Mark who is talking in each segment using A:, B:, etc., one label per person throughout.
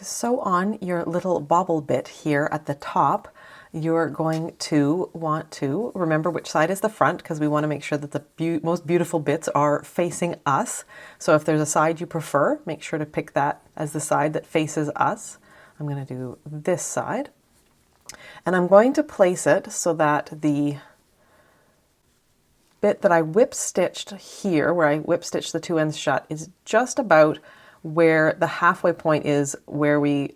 A: So on your little bobble bit here at the top, you're going to want to remember which side is the front, because we want to make sure that the most beautiful bits are facing us. So if there's a side you prefer, make sure to pick that as the side that faces us. I'm going to do this side. And I'm going to place it so that the bit that I whip stitched here, where I whip stitched the two ends shut, is just about where the halfway point is, where we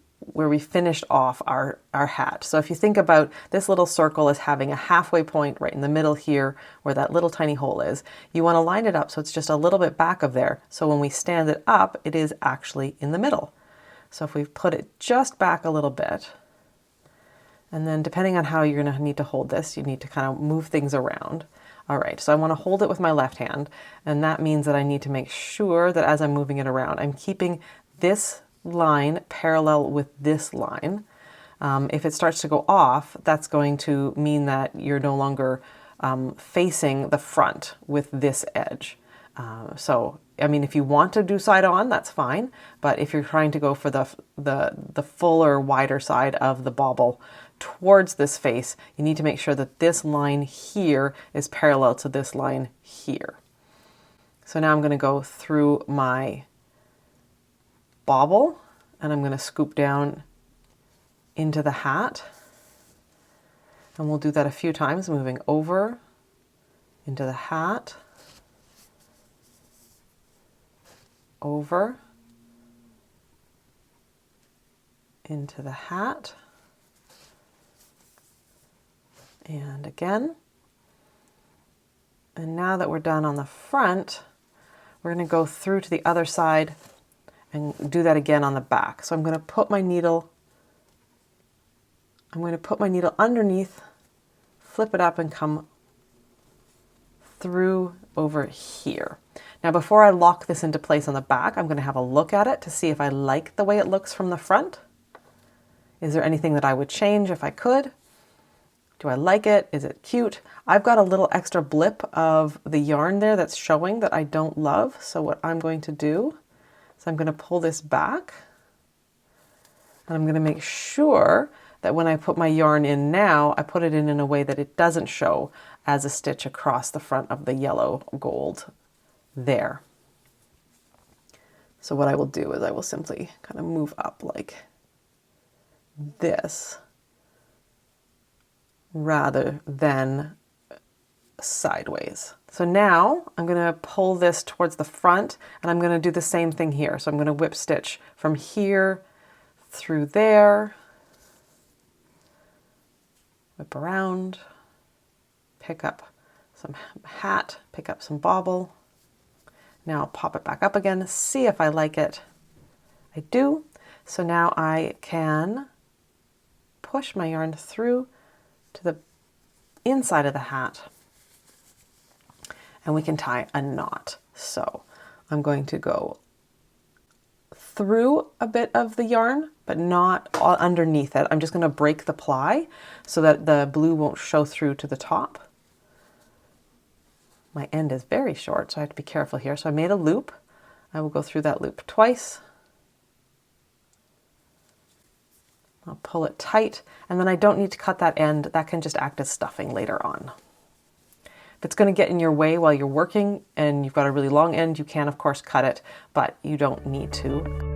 A: finished off our hat. So if you think about this little circle as having a halfway point right in the middle here, where that little tiny hole is, you want to line it up so it's just a little bit back of there. So when we stand it up, it is actually in the middle. So if we put it just back a little bit, and then depending on how you're going to need to hold this, you need to kind of move things around. All right, so I want to hold it with my left hand, and that means that I need to make sure that as I'm moving it around, I'm keeping this line parallel with this line. If it starts to go off, that's going to mean that you're no longer facing the front with this edge. So, I mean, if you want to do side on, that's fine. But if you're trying to go for the fuller, wider side of the bobble towards this face, you need to make sure that this line here is parallel to this line here. So now I'm going to go through my bobble, and I'm going to scoop down into the hat. And we'll do that a few times, moving over into the hat, over into the hat, and again. And now that we're done on the front, we're going to go through to the other side and do that again on the back. So I'm going to put my needle underneath, flip it up, and come through over here. Now before I lock this into place on the back, I'm going to have a look at it to see if I like the way it looks from the front. Is there anything that I would change if I could? Do I like it? Is it cute? I've got a little extra blip of the yarn there that's showing that I don't love. So what I'm going to do is I'm going to pull this back, and I'm going to make sure that when I put my yarn in now, I put it in a way that it doesn't show as a stitch across the front of the yellow gold there. So what I will do is I will simply kind of move up like this rather than sideways. So now I'm going to pull this towards the front, and I'm going to do the same thing here. So I'm going to whip stitch from here through there, whip around, pick up some hat, pick up some bobble. Now I'll pop it back up again, see if I like it. I do. So now I can push my yarn through to the inside of the hat, and we can tie a knot. So I'm going to go through a bit of the yarn, but not underneath it. I'm just going to break the ply so that the blue won't show through to the top. My end is very short, so I have to be careful here. So I made a loop. I will go through that loop twice. I'll pull it tight, and then I don't need to cut that end. That can just act as stuffing later on. If it's going to get in your way while you're working and you've got a really long end, you can of course cut it, but you don't need to.